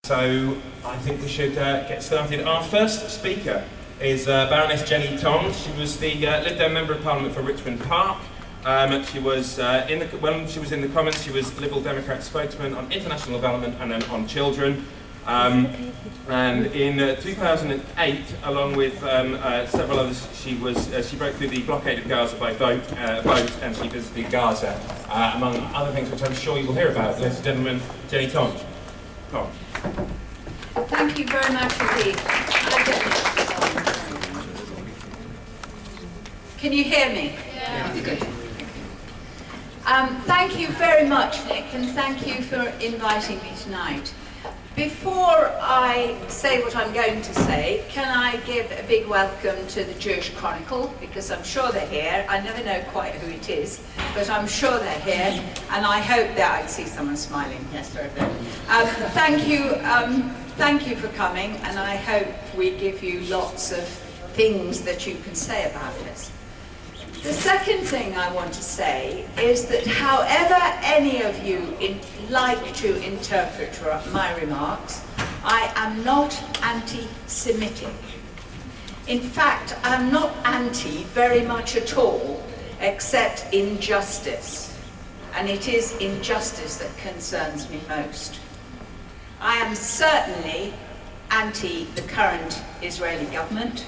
So I think we should get started. Our first speaker is Baroness Jenny Tong. She was the Lib Dem Member of Parliament for Richmond Park. She was when she was in the Commons, she was Liberal Democrat spokesman on international development and then on children. And in 2008, along with several others, she broke through the blockade of Gaza by boat, and she visited Gaza, among other things, which I'm sure you will hear about. Ladies and gentlemen, Jenny Tong. Tong. Thank you very much indeed. Can you hear me? Yeah. Good. Thank you very much, Nick, and thank you for inviting me tonight. Before I say what I'm going to say, can I give a big welcome to the Jewish Chronicle, because I'm sure they're here. I never know quite who it is, but I'm sure they're here, and I hope that I see someone smiling. Yes, very good. Thank you for coming, and I hope we give you lots of things that you can say about us. The second thing I want to say is that however any of you like to interpret my remarks, I am not anti-Semitic. In fact, I'm not anti very much at all, except injustice. And it is injustice that concerns me most. I am certainly anti the current Israeli government,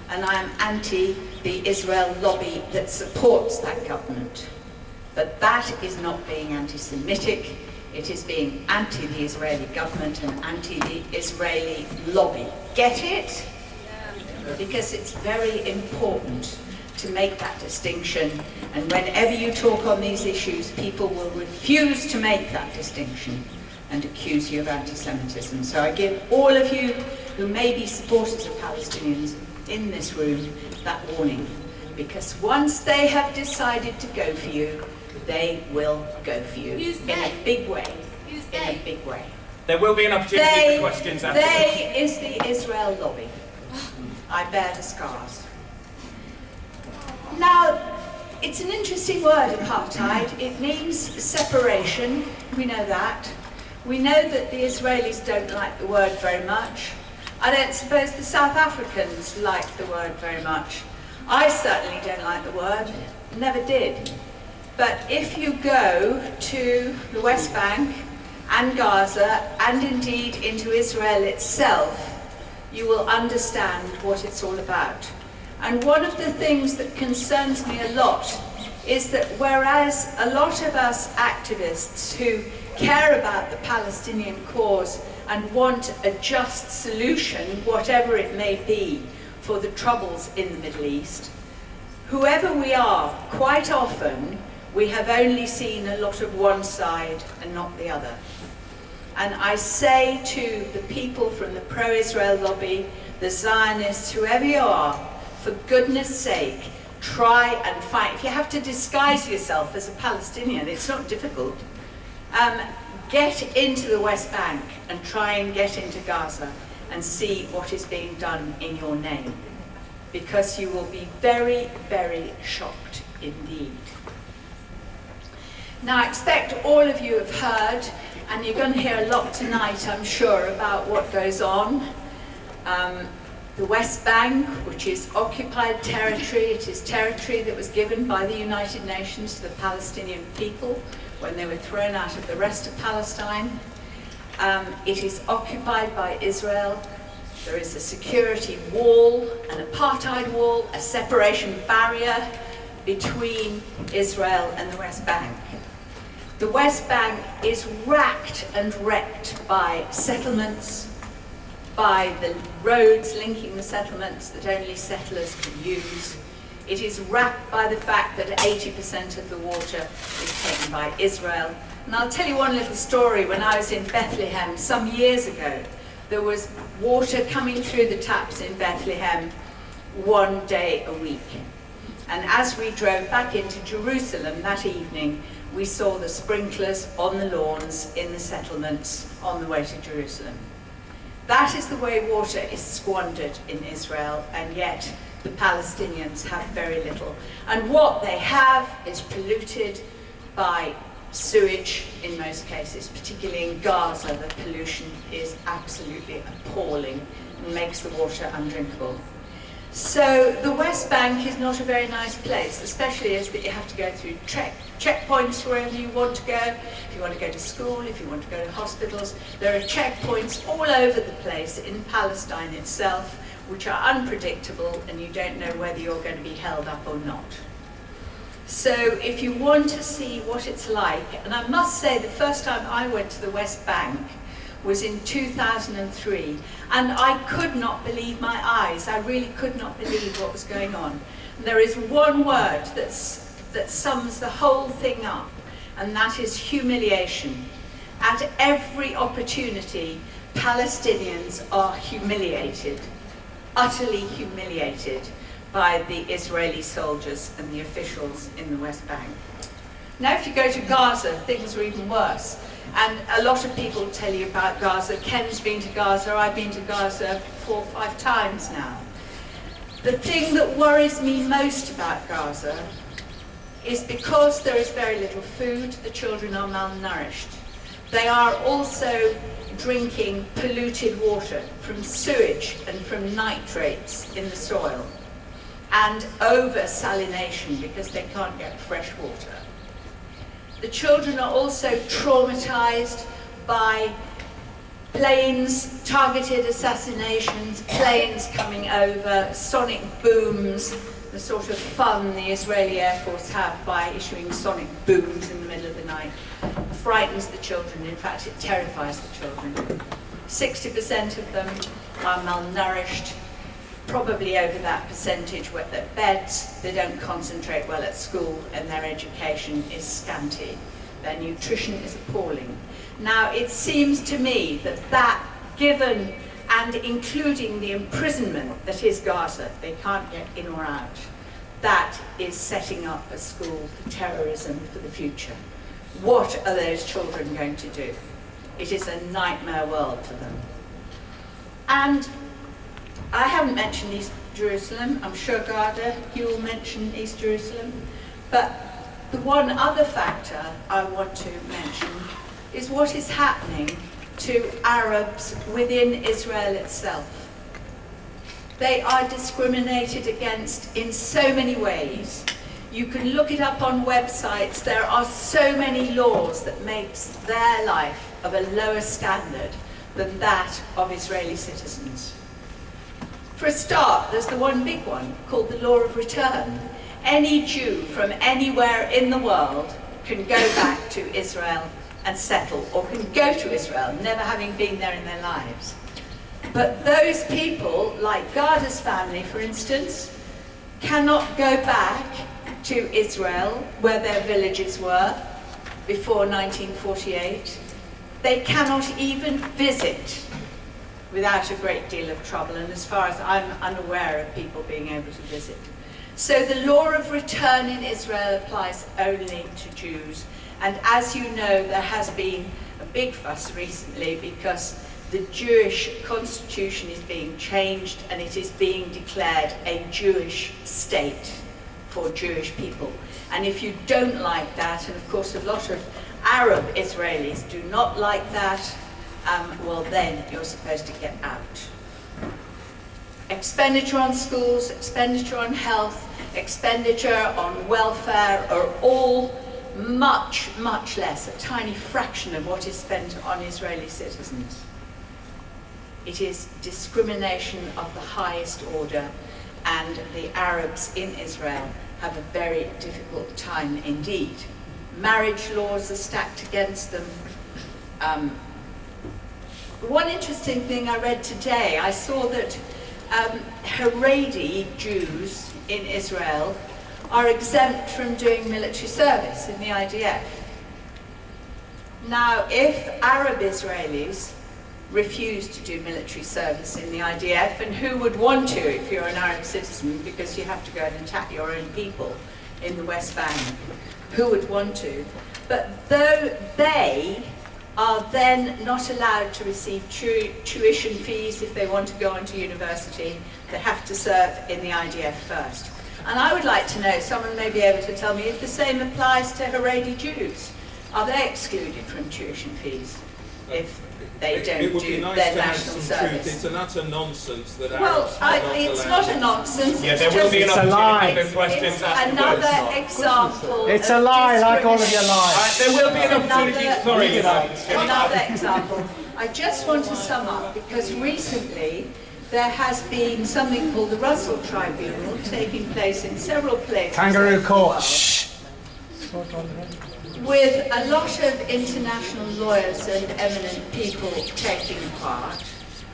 and I am anti the Israel lobby that supports that government. But that is not being anti-Semitic, it is being anti the Israeli government and anti the Israeli lobby. Get it? Because it's very important to make that distinction, and whenever you talk on these issues, people will refuse to make that distinction and accuse you of anti-Semitism. So I give all of you who may be supporters of Palestinians in this room that warning, because once they have decided to go for you, they will go for you in a big way. In a big way. There will be an opportunity for questions after They is the Israel lobby. I bear the scars. Now, it's an interesting word, apartheid. It means separation. We know that. We know that the Israelis don't like the word very much. I don't suppose the South Africans like the word very much. I certainly don't like the word, never did. But if you go to the West Bank and Gaza, and indeed into Israel itself, you will understand what it's all about. And one of the things that concerns me a lot is that whereas a lot of us activists who care about the Palestinian cause and want a just solution, whatever it may be, for the troubles in the Middle East, whoever we are, quite often we have only seen a lot of one side and not the other. And I say to the people from the pro-Israel lobby, the Zionists, whoever you are, for goodness sake, try and fight. If you have to disguise yourself as a Palestinian, it's not difficult. Get into the West Bank and try and get into Gaza and see what is being done in your name, because you will be very, very shocked indeed. Now, I expect all of you have heard, and you're going to hear a lot tonight, I'm sure, about what goes on. The West Bank, which is occupied territory, it is territory that was given by the United Nations to the Palestinian people when they were thrown out of the rest of Palestine. It is occupied by Israel. There is a security wall, an apartheid wall, a separation barrier between Israel and the West Bank. The West Bank is racked and wrecked by settlements, by the roads linking the settlements that only settlers can use. It is racked by the fact that 80% of the water is taken by Israel. And I'll tell you one little story. When I was in Bethlehem some years ago, there was water coming through the taps in Bethlehem one day a week. And as we drove back into Jerusalem that evening, we saw the sprinklers on the lawns in the settlements on the way to Jerusalem. That is the way water is squandered in Israel, and yet the Palestinians have very little. And what they have is polluted by sewage in most cases, particularly in Gaza. The pollution is absolutely appalling and makes the water undrinkable. So the West Bank is not a very nice place, especially as that you have to go through checkpoints wherever you want to go. If you want to go to school, if you want to go to hospitals, there are checkpoints all over the place in Palestine itself, which are unpredictable, and you don't know whether you're going to be held up or not. So if you want to see what it's like, and I must say the first time I went to the West Bank was in 2003, and I could not believe my eyes. I really could not believe what was going on. And there is one word that sums the whole thing up, and that is humiliation. At every opportunity, Palestinians are humiliated, utterly humiliated by the Israeli soldiers and the officials in the West Bank. Now if you go to Gaza, things are even worse. And a lot of people tell you about Gaza. Ken's been to Gaza, I've been to Gaza 4 or 5 times now. The thing that worries me most about Gaza is because there is very little food, the children are malnourished. They are also drinking polluted water from sewage and from nitrates in the soil, and over-salination because they can't get fresh water. The children are also traumatized by planes, targeted assassinations, planes coming over, sonic booms, the sort of fun the Israeli Air Force have by issuing sonic booms in the middle of the night. Frightens the children, in fact it terrifies the children. 60% of them are malnourished, probably over that percentage wet their beds, they don't concentrate well at school, and their education is scanty. Their nutrition is appalling. Now, it seems to me that given and including the imprisonment that is Gaza, they can't get in or out, that is setting up a school for terrorism for the future. What are those children going to do? It is a nightmare world for them. And I haven't mentioned East Jerusalem. I'm sure, Garda, you will mention East Jerusalem. But the one other factor I want to mention is what is happening to Arabs within Israel itself. They are discriminated against in so many ways. You can look it up on websites. There are so many laws that makes their life of a lower standard than that of Israeli citizens. For a start, there's the one big one called the law of return. Any Jew from anywhere in the world can go back to Israel and settle, or can go to Israel, never having been there in their lives. But those people, like Garda's family, for instance, cannot go back to Israel, where their villages were before 1948. They cannot even visit without a great deal of trouble, and as far as I'm unaware of people being able to visit. So the law of return in Israel applies only to Jews. And as you know, there has been a big fuss recently because the Jewish constitution is being changed and it is being declared a Jewish state for Jewish people. And if you don't like that, and of course a lot of Arab Israelis do not like that, well then you're supposed to get out. Expenditure on schools, expenditure on health, expenditure on welfare are all much, much less, a tiny fraction of what is spent on Israeli citizens. It is discrimination of the highest order, and the Arabs in Israel have a very difficult time indeed. Marriage laws are stacked against them. One interesting thing I read today, I saw that Haredi Jews in Israel are exempt from doing military service in the IDF. Now, if Arab Israelis refuse to do military service in the IDF, and who would want to if you're an Arab citizen, because you have to go and attack your own people in the West Bank, who would want to? But though they are then not allowed to receive tuition fees if they want to go on to university, they have to serve in the IDF first. And I would like to know, someone may be able to tell me if the same applies to Haredi Jews. Are they excluded from tuition fees if they don't It would do be nice their to have national some truth. service? It's an utter nonsense that Well, Arabs are not it's allowed not a nonsense. Yeah, it's there will be an just- opportunity for questions It's afterwards. another example. It's of a lie, like all of your discrimination. lies. There will be an opportunity. Another- Sorry, Another example. I just want to sum up because recently there has been something called the Russell Tribunal taking place in several places. Kangaroo over the court. world, Shh. with a lot of international lawyers and eminent people taking part.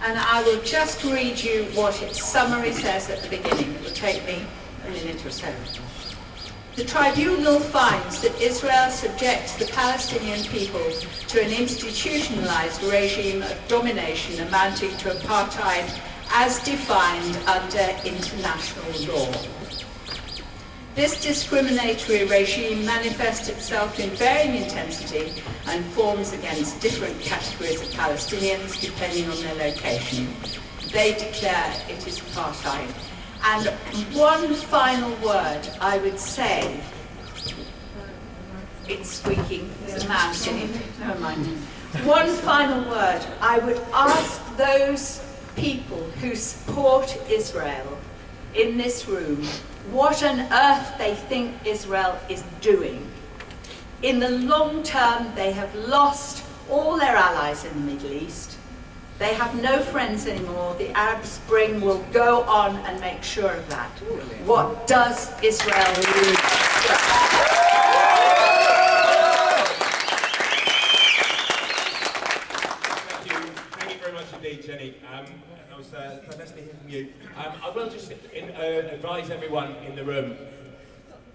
And I will just read you what its summary says at the beginning. It will take me a minute or so. The tribunal finds that Israel subjects the Palestinian people to an institutionalized regime of domination amounting to apartheid as defined under international law. This discriminatory regime manifests itself in varying intensity and forms against different categories of Palestinians depending on their location. They declare it is apartheid. And one final word I would say, it's squeaking, there's a mouse in it, never mind. One final word, I would ask those people who support Israel in this room what on earth they think Israel is doing. In the long term, they have lost all their allies in the Middle East. They have no friends anymore. The Arab Spring will go on and make sure of that. What does Israel do? Thank you very much indeed, Jenny. That was fantastic to hear from you. I will just advise everyone in the room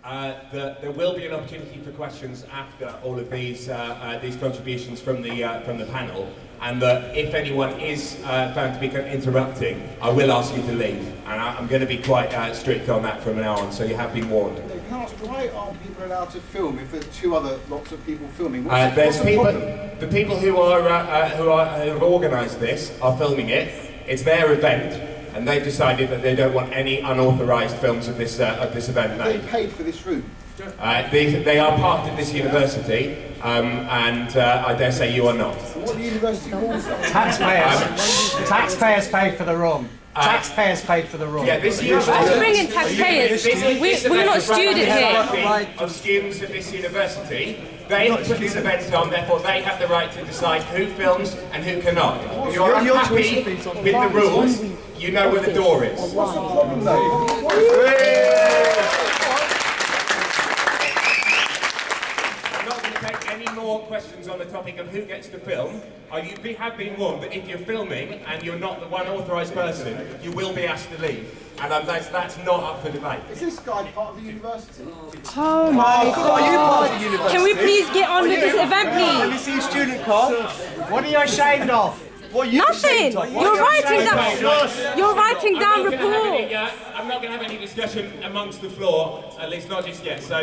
that there will be an opportunity for questions after all of these contributions from the panel, and that if anyone is found to be interrupting, I will ask you to leave, and I'm going to be quite strict on that from now on. So you have been warned. Can I ask, why aren't people allowed to film if there's lots of people filming? There's the people. problem? The people who have organised this are filming it. It's their event, and they've decided that they don't want any unauthorised films of this event They made. paid for this room. They are part of this university, and I dare say you are not. What the university rules are. Taxpayers. Taxpayers paid for the room. Taxpayers paid for the room. Yeah, this Why do you bring in taxpayers? We're not student here. Of students at this university, they put this event on, therefore they have the right to decide who films and who cannot. If you're unhappy with the rules, you know where the door is. What's the problem though? I'm not going to take any more questions on the topic of who gets to film. You have been warned that if you're filming and you're not the one authorised person, you will be asked to leave. And that's not up for debate. Is this guy part of the university? Oh my God! Can we please get on with this event, Let me please? see your student card. What are you ashamed of? Nothing. You're writing down. You're writing down reports. I'm not going to have any discussion amongst the floor, at least not just yet. So,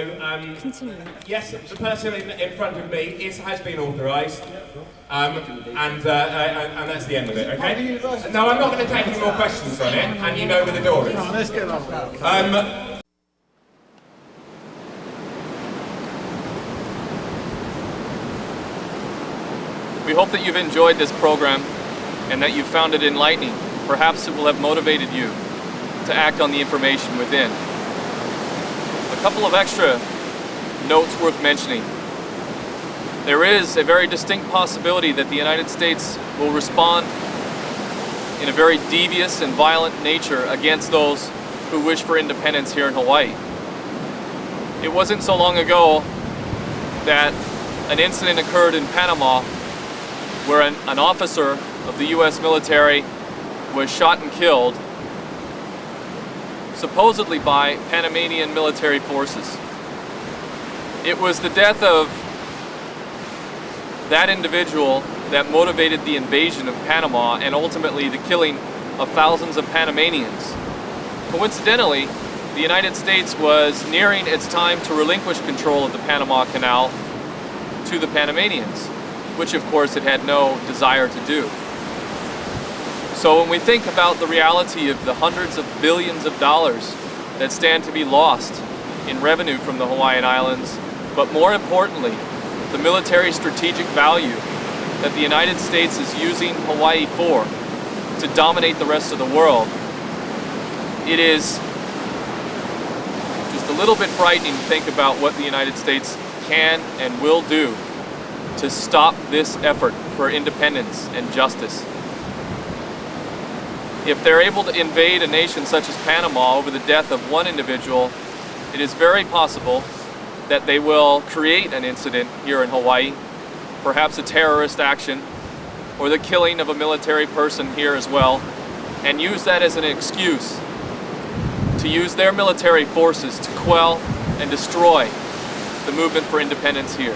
yes, the person in front of me has been authorised, and that's the end of it. Okay? No, I'm not going to take any more questions on it, and you know where the door is. Let's get on with that. We hope that you've enjoyed this program and that you found it enlightening. Perhaps it will have motivated you to act on the information within. A couple of extra notes worth mentioning. There is a very distinct possibility that the United States will respond in a very devious and violent nature against those who wish for independence here in Hawaii. It wasn't so long ago that an incident occurred in Panama where an officer of the U.S. military was shot and killed, supposedly by Panamanian military forces. It was the death of that individual that motivated the invasion of Panama and ultimately the killing of thousands of Panamanians. Coincidentally, the United States was nearing its time to relinquish control of the Panama Canal to the Panamanians, which of course it had no desire to do. So when we think about the reality of the hundreds of billions of dollars that stand to be lost in revenue from the Hawaiian Islands, but more importantly, the military strategic value that the United States is using Hawaii for to dominate the rest of the world, it is just a little bit frightening to think about what the United States can and will do to stop this effort for independence and justice. If they're able to invade a nation such as Panama over the death of one individual, it is very possible that they will create an incident here in Hawaii, perhaps a terrorist action, or the killing of a military person here as well, and use that as an excuse to use their military forces to quell and destroy the movement for independence here.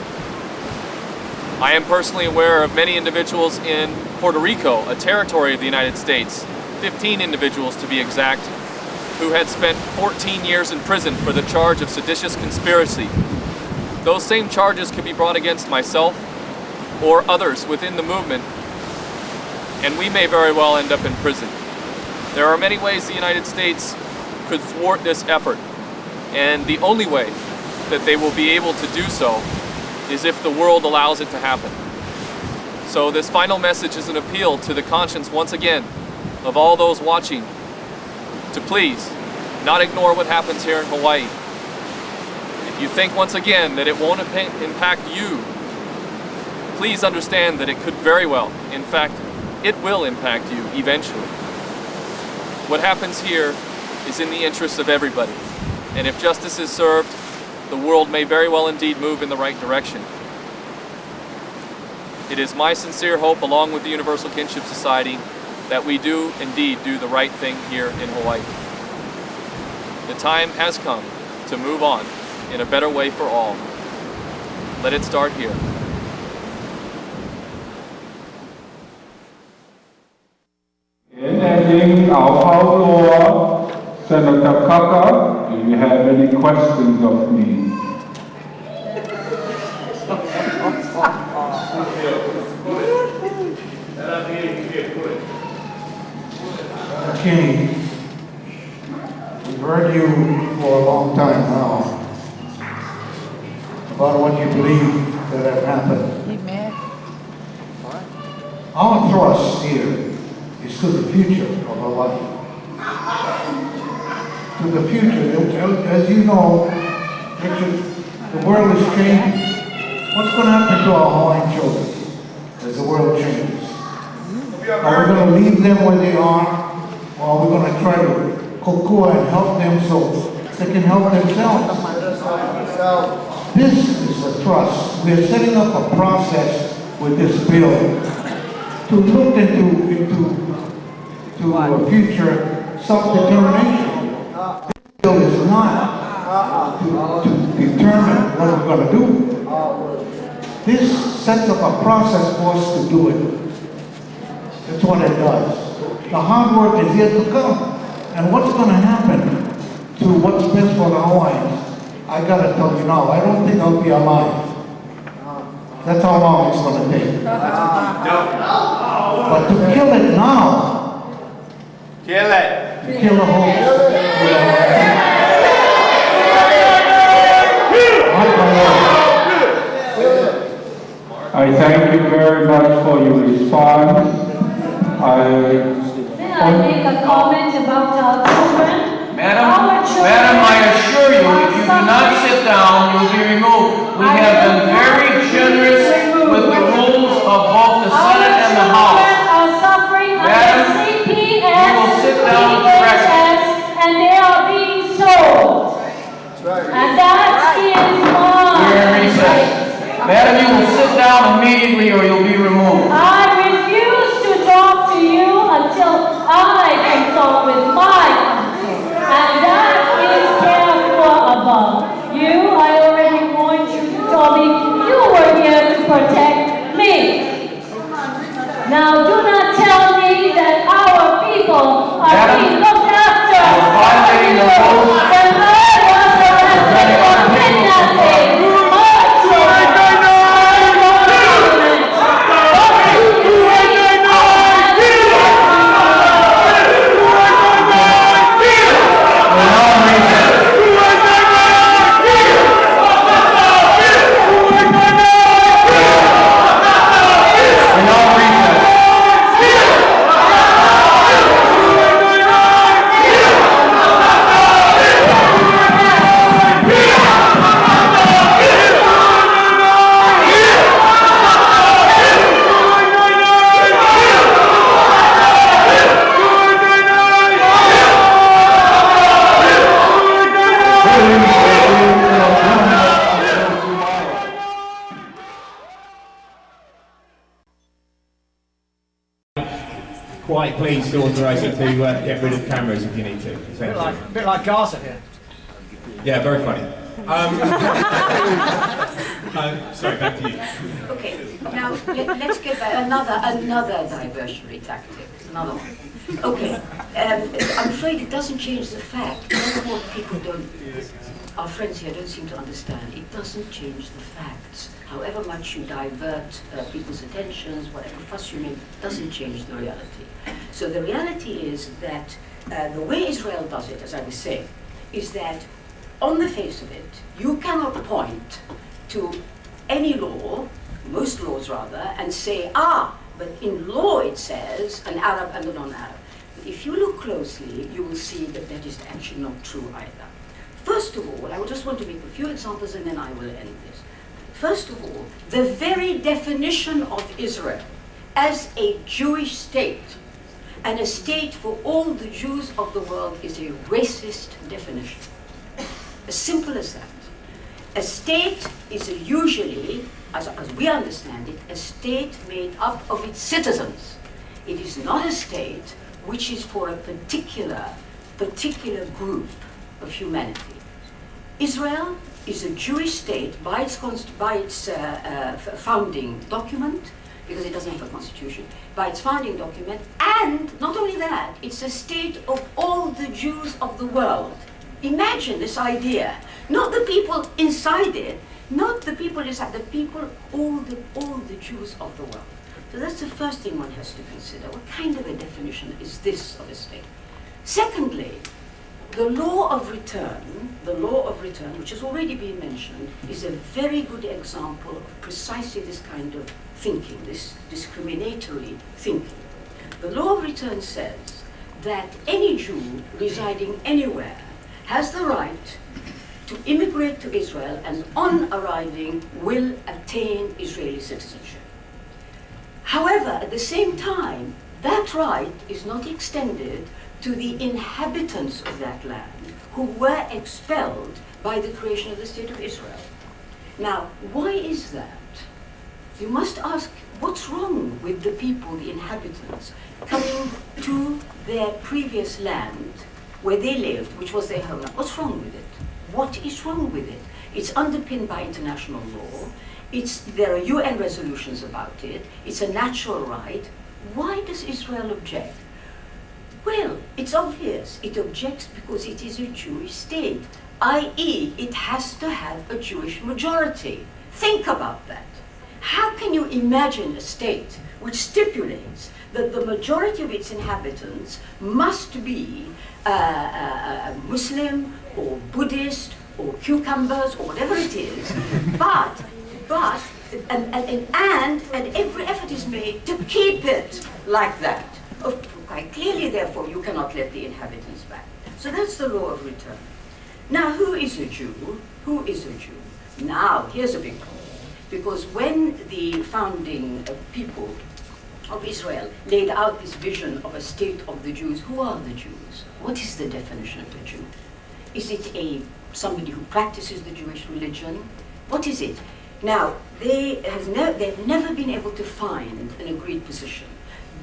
I am personally aware of many individuals in Puerto Rico, a territory of the United States, 15 individuals to be exact, who had spent 14 years in prison for the charge of seditious conspiracy. Those same charges could be brought against myself or others within the movement, and we may very well end up in prison. There are many ways the United States could thwart this effort, and the only way that they will be able to do so is if the world allows it to happen. So this final message is an appeal to the conscience once again of all those watching to please not ignore what happens here in Hawaii. If you think once again that it won't impact you, please understand that it could very well, in fact, it will impact you eventually. What happens here is in the interest of everybody, and if justice is served, the world may very well indeed move in the right direction. It is my sincere hope, along with the Universal Kinship Society, that we do indeed do the right thing here in Hawaii. The time has come to move on in a better way for all. Let it start here. Ending Aohaoloa, Senator Kaka, do you have any questions of me? Kenny, we've heard you for a long time now about what you believe that have happened. Our thrust here is to the future of Hawaii. To the future. As you know, Richard, the world is changing. What's going to happen to our Hawaiian children as the world changes? Are we going to leave them where they are? Or are we going to try to kokua and help them so they can help themselves? This is a trust. We are setting up a process with this bill to look into a future self-determination. This bill is not to determine what we're going to do. This sets up a process for us to do it. That's what it does. The hard work is yet to come. And what's going to happen to what's best for the Hawaiians, I got to tell you now, I don't think I'll be alive. That's how long it's going to take. But to kill it now, to kill the whole... I thank you very much for your response. May I make a comment about our children? Madam, I assure you, if you do not sit down, you'll be removed. We have been very generous with the rules of both the Senate and the House. Our children are suffering under CPS, you will sit down DHS, and they are being sold. And that is why. We're in recess. Madam, you will sit down immediately or you'll be removed. I refuse to talk to you until I consult with my counsel. And that is therefore above. You, I already warned you, you told me you were here to protect me. Now do not tell me that our people are being looked after. You're violating the rules. When I was arrested for kidnapping, my children, quite pleased to authorise you to get rid of cameras if you need to. A bit like Gaza here. Yeah, very funny. Sorry, back to you. Okay, now let's get back another diversionary tactic. Another one. Okay, I'm afraid it doesn't change the fact. That's what people don't. Our friends here don't seem to understand. It doesn't change the facts. However much you divert people's attentions, whatever fuss you make, doesn't change the reality. So the reality is that the way Israel does it, as I was saying, is that on the face of it, you cannot point to any law, most laws rather, and say, but in law it says an Arab and a non-Arab. But if you look closely, you will see that that is actually not true either. First of all, I would just want to make a few examples and then I will end this. First of all, the very definition of Israel as a Jewish state and a state for all the Jews of the world is a racist definition. As simple as that. A state is usually, as we understand it, a state made up of its citizens. It is not a state which is for a particular group of humanity. Israel is a Jewish state by its founding document, because it doesn't have a constitution, by its founding document, and not only that, it's a state of all the Jews of the world. Imagine this idea, not the people inside it, not the people inside, the people, all the Jews of the world. So that's the first thing one has to consider. What kind of a definition is this of a state? Secondly, the law of return, which has already been mentioned, is a very good example of precisely this kind of thinking, this discriminatory thinking. The law of return says that any Jew residing anywhere has the right to immigrate to Israel and on arriving will attain Israeli citizenship. However, at the same time, that right is not extended to the inhabitants of that land who were expelled by the creation of the State of Israel. Now, why is that? You must ask, what's wrong with the people, the inhabitants, coming to their previous land where they lived, which was their home? What's wrong with it? What is wrong with it? It's underpinned by international law. There are UN resolutions about it. It's a natural right. Why does Israel object? Well, it's obvious. It objects because it is a Jewish state, i.e., it has to have a Jewish majority. Think about that. How can you imagine a state which stipulates that the majority of its inhabitants must be Muslim or Buddhist or cucumbers or whatever it is, and every effort is made to keep it like that? Quite clearly, therefore, you cannot let the inhabitants back. So that's the law of return. Now, who is a Jew? Who is a Jew? Now, here's a big problem. Because when the founding people of Israel laid out this vision of a state of the Jews, who are the Jews? What is the definition of a Jew? Is it somebody who practices the Jewish religion? What is it? Now, they've never been able to find an agreed position.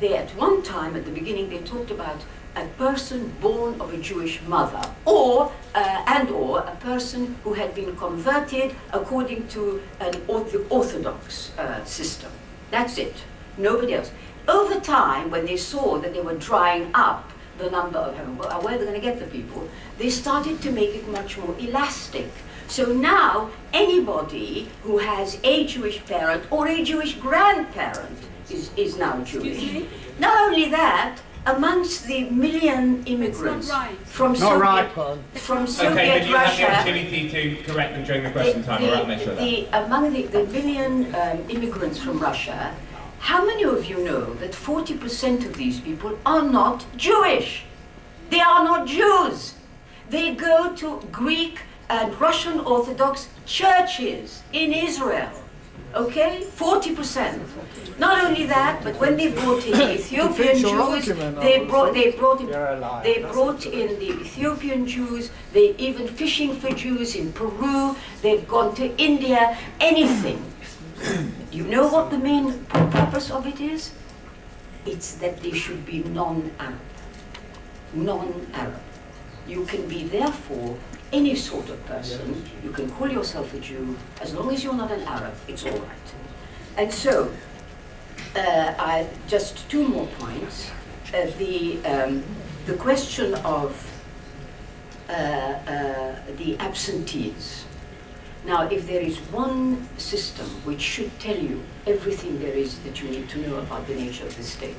At one time, at the beginning, they talked about a person born of a Jewish mother, or a person who had been converted according to the Orthodox system. That's it. Nobody else. Over time, when they saw that they were drying up the number of where are they going to get the people, they started to make it much more elastic. So now, anybody who has a Jewish parent or a Jewish grandparent is now Jewish. Not only that, amongst the million immigrants from Soviet Okay, but you have the opportunity to correct them during the question time, or I'll make sure that. Among the million immigrants from Russia, how many of you know that 40% of these people are not Jewish? They are not Jews. They go to Greek and Russian Orthodox churches in Israel. Okay, 40%. Not only that, but when they brought in the Ethiopian Jews, they brought in the Ethiopian Jews. They even fishing for Jews in Peru. They've gone to India. Anything. You know what the main purpose of it is? It's that they should be non-Arab. Non-Arab. You can be therefore any sort of person. You can call yourself a Jew. As long as you're not an Arab, it's all right. And so, just two more points. The question of the absentees. Now, if there is one system which should tell you everything there is that you need to know about the nature of the state,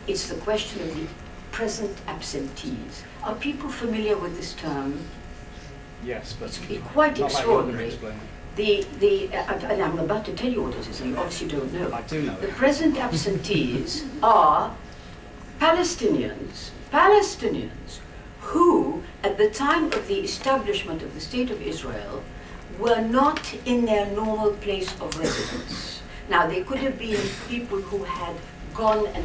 it's the question of the present absentees. Are people familiar with this term? Yes, but it's quite extraordinary. Like And I'm about to tell you what it is, and you obviously don't know. I do know. The present absentees are Palestinians who, at the time of the establishment of the State of Israel, were not in their normal place of residence. Now, they could have been people who had gone and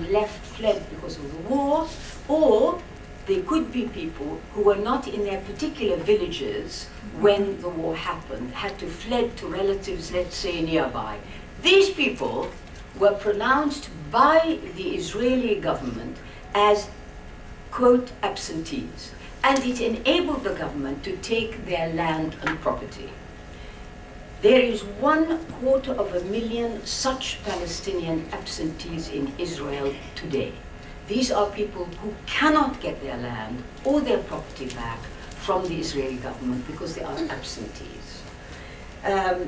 fled because of the war, or they could be people who were not in their particular villages when the war happened, had to fled to relatives, let's say, nearby. These people were pronounced by the Israeli government as, quote, absentees. And it enabled the government to take their land and property. There is 250,000 such Palestinian absentees in Israel today. These are people who cannot get their land or their property back from the Israeli government because they are absentees. I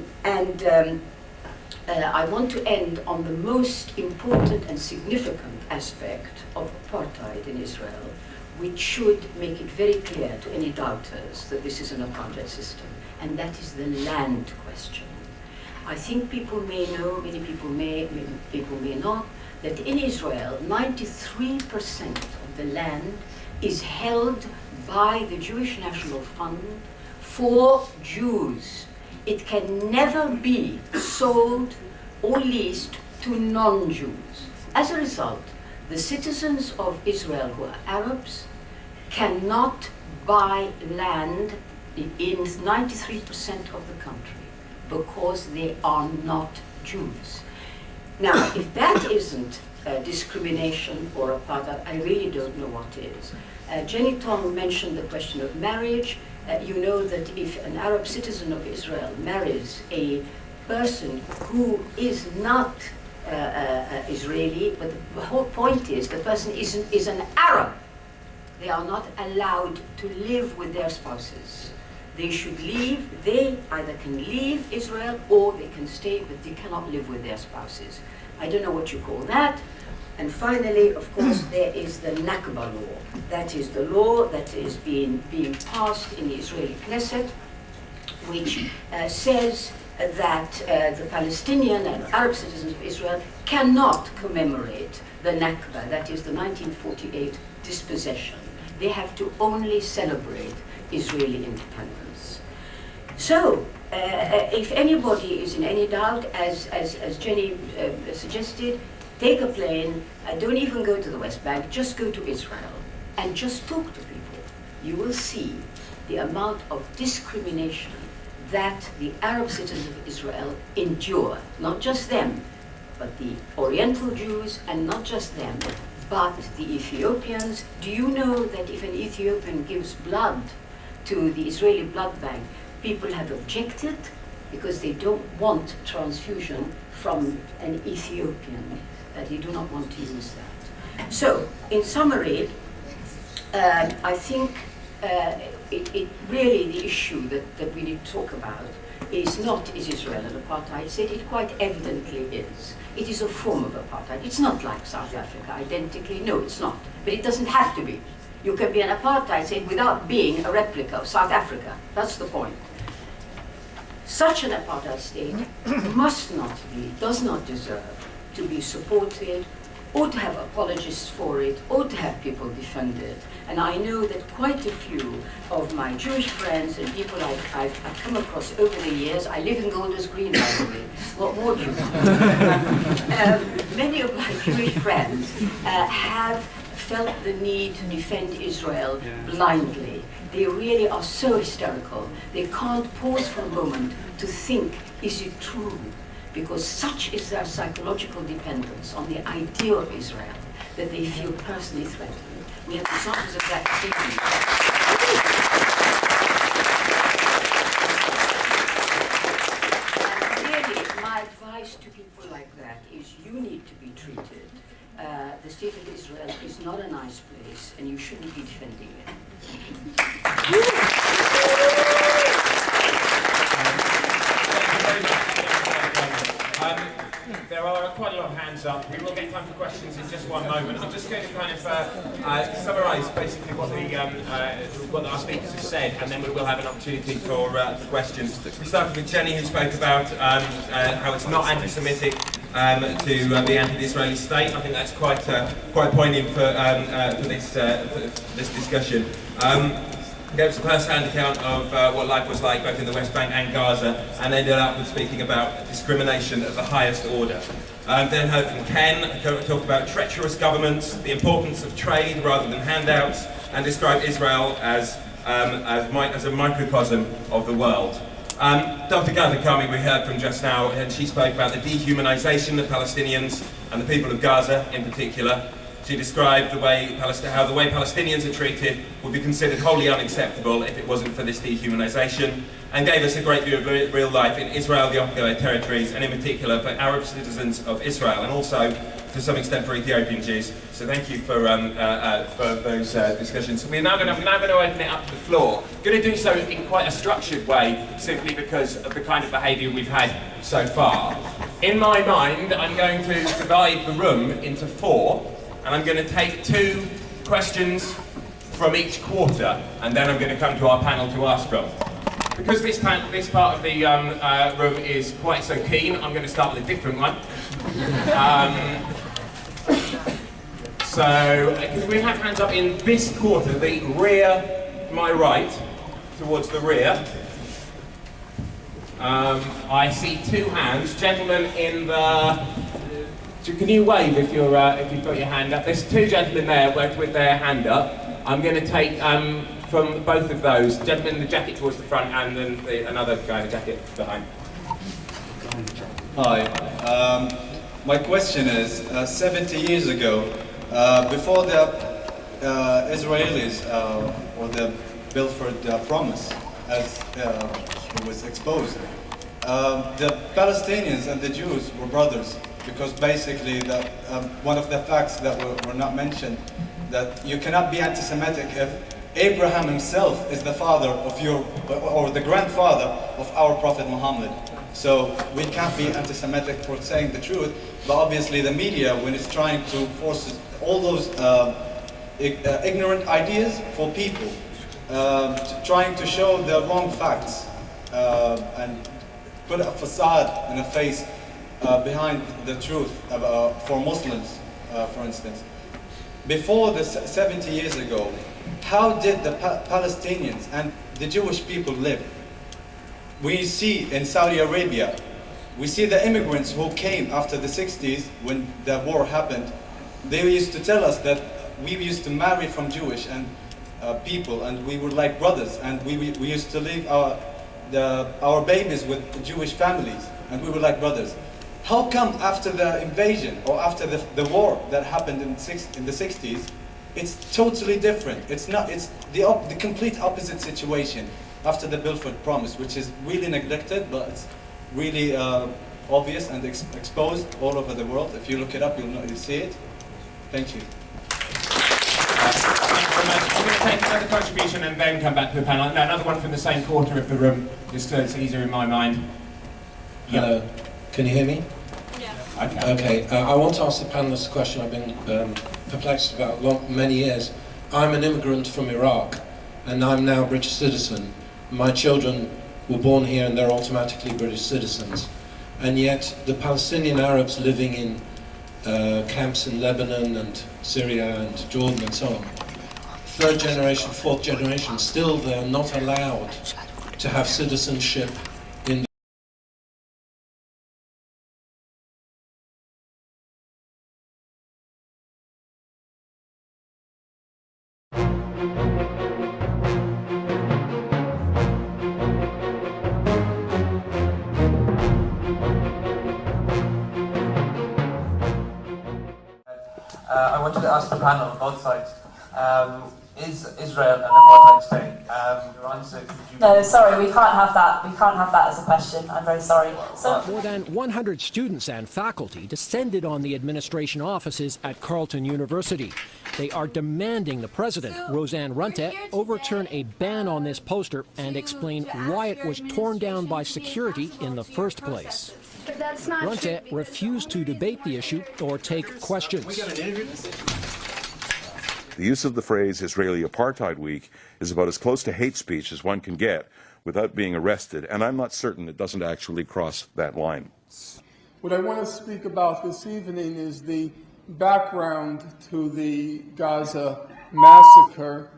want to end on the most important and significant aspect of apartheid in Israel, which should make it very clear to any doubters that this is an apartheid system, and that is the land question. I think people may know, many people may not, that in Israel, 93% of the land is held by the Jewish National Fund for Jews. It can never be sold or leased to non-Jews. As a result, the citizens of Israel who are Arabs cannot buy land in 93% of the country because they are not Jews. Now, if that isn't discrimination or apartheid, I really don't know what is. Jenny Tong mentioned the question of marriage. You know that if an Arab citizen of Israel marries a person who is not Israeli, but the whole point is the person is an Arab, they are not allowed to live with their spouses. They should leave. They either can leave Israel or they can stay, but they cannot live with their spouses. I don't know what you call that. And finally, of course, there is the Nakba law. That is the law that is being passed in the Israeli Knesset, which says that the Palestinian and Arab citizens of Israel cannot commemorate the Nakba, that is the 1948 dispossession. They have to only celebrate Israeli independence. So, if anybody is in any doubt, as Jenny suggested, take a plane, don't even go to the West Bank, just go to Israel and just talk to people. You will see the amount of discrimination that the Arab citizens of Israel endure. Not just them, but the Oriental Jews, and not just them, but the Ethiopians. Do you know that if an Ethiopian gives blood to the Israeli blood bank, people have objected because they don't want transfusion from an Ethiopian. They do not want to use that. So, in summary, I think it really, the issue that we need to talk about is not is Israel an apartheid state. It quite evidently is. It is a form of apartheid. It's not like South Africa identically. No, it's not. But it doesn't have to be. You can be an apartheid state without being a replica of South Africa. That's the point. Such an apartheid state must not be, does not deserve to be supported, or to have apologists for it, or to have people defend it. And I know that quite a few of my Jewish friends and people I've come across over the years, I live in Golders Green, by the way, what more do you want? Many of my Jewish friends have felt the need to defend Israel blindly. They really are so hysterical. They can't pause for a moment to think, is it true? Because such is their psychological dependence on the idea of Israel, that they feel personally threatened. We have examples of that this evening. My advice to people like that is you need to be treated. The state of Israel is not a nice place, and you shouldn't be defending it. There are quite a lot of hands up. We will get time for questions in just one moment. I'm just going to kind of summarise basically what our speakers have said, and then we will have an opportunity for questions. We started with Jenny, who spoke about how it's not anti-Semitic to the anti-Israeli state. I think that's quite poignant for this discussion. Gave us a first-hand account of what life was like both in the West Bank and Gaza, and ended up with speaking about discrimination of the highest order. Then heard from Ken, talked about treacherous governments, the importance of trade rather than handouts, and described Israel as a microcosm of the world. Dr. Gather Kami, we heard from just now, and she spoke about the dehumanization of Palestinians and the people of Gaza in particular. She described how the way Palestinians are treated would be considered wholly unacceptable if it wasn't for this dehumanization, and gave us a great view of real life in Israel, the occupied territories, and in particular for Arab citizens of Israel, and also to some extent for Ethiopian Jews. So thank you for those discussions. We're now going to open it up to the floor. Going to do so in quite a structured way, simply because of the kind of behaviour we've had so far. In my mind, I'm going to divide the room into 4. And I'm going to take 2 questions from each quarter, and then I'm going to come to our panel to ask from. Because this part of the room is quite so keen, I'm going to start with a different one. So, because we have hands up in this quarter, the rear, my right, towards the rear. I see 2 hands. Gentlemen in the... Can you wave if you've got your hand up? There's 2 gentlemen there with their hand up. I'm going to take from both of those. Gentleman in the jacket towards the front, and then another guy in the jacket behind. Hi. My question is, 70 years ago, before the Israelis or the Balfour Promise, as it was exposed, the Palestinians and the Jews were brothers. Because basically, one of the facts that were not mentioned, that you cannot be anti-Semitic if Abraham himself is the father of or the grandfather of our Prophet Muhammad. So we can't be anti-Semitic for saying the truth, but obviously the media, when it's trying to force all those ignorant ideas for people, trying to show the wrong facts and put a facade in a face behind the truth for Muslims, for instance. Before the 70 years ago, how did the Palestinians and the Jewish people live? We see in Saudi Arabia, we see the immigrants who came after the 60s when the war happened. They used to tell us that we used to marry from Jewish and people, and we were like brothers, and we used to leave our babies with Jewish families, and we were like brothers. How come after the invasion or after the war that happened in the 60s, it's totally different? It's the complete opposite situation after the Balfour Promise, which is really neglected, but it's really obvious and exposed all over the world. If you look it up, you'll see it. Thank you. Thank you very much. I'm going to take another contribution and then come back to the panel. No, another one from the same quarter of the room, just so it's easier in my mind. Hello. Can you hear me? Yeah. Okay. I want to ask the panelists a question I've been perplexed about many years. I'm an immigrant from Iraq, and I'm now a British citizen. My children were born here and they're automatically British citizens. And yet the Palestinian Arabs living in camps in Lebanon and Syria and Jordan and so on, 3rd generation, 4th generation, still they're not allowed to have citizenship in wanted to ask the panel on both sides. Is Israel an apartheid state? Your answer, could you... No, sorry, we can't have that. We can't have that as a question. I'm very sorry. So, more than 100 students and faculty descended on the administration offices at Carleton University. They are demanding the president, Roseanne Runte, overturn a ban on this poster and explain why it was torn down by security in the first place. Runte refused to debate the issue or take questions. The use of the phrase Israeli Apartheid Week is about as close to hate speech as one can get without being arrested, and I'm not certain it doesn't actually cross that line. What I want to speak about this evening is the background to the Gaza massacre.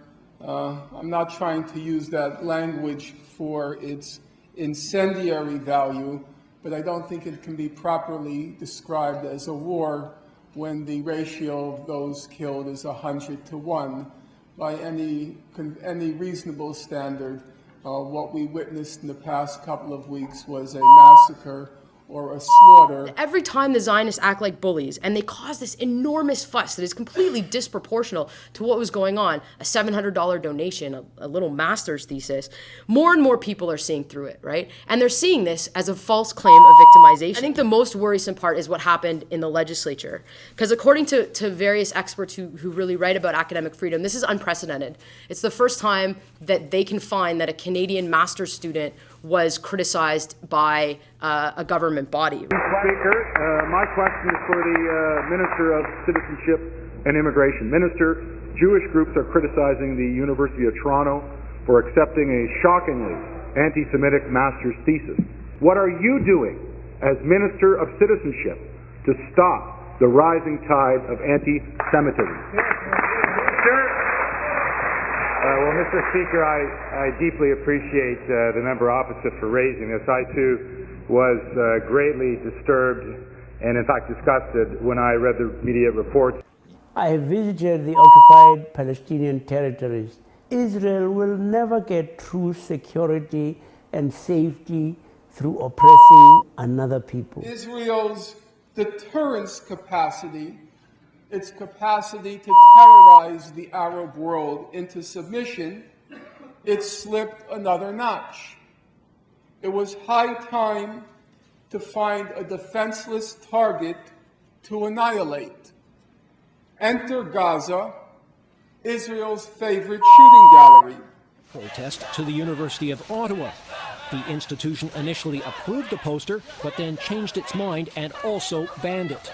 I'm not trying to use that language for its incendiary value, but I don't think it can be properly described as a war when the ratio of those killed is 100 to 1. By any reasonable standard, what we witnessed in the past couple of weeks was a massacre or a slaughter. Every time the Zionists act like bullies and they cause this enormous fuss that is completely disproportional to what was going on, a $700 donation, a little master's thesis, more and more people are seeing through it, right? And they're seeing this as a false claim of victimization. I think the most worrisome part is what happened in the legislature. Because according to various experts who really write about academic freedom, this is unprecedented. It's the first time that they can find that a Canadian master's student was criticized by a government body. Speaker, my question is for the Minister of Citizenship and Immigration. Minister, Jewish groups are criticizing the University of Toronto for accepting a shockingly anti-Semitic master's thesis. What are you doing as Minister of Citizenship to stop the rising tide of anti-Semitism? Well, Mr. Speaker, I deeply appreciate the member opposite for raising this. I, too, was greatly disturbed and, in fact, disgusted when I read the media reports. I have visited the occupied Palestinian territories. Israel will never get true security and safety through oppressing another people. Israel's deterrence capacity, its capacity to terrorize the Arab world into submission, it slipped another notch. It was high time to find a defenseless target to annihilate. Enter Gaza, Israel's favorite shooting gallery. Protest to the University of Ottawa. The institution initially approved the poster, but then changed its mind and also banned it.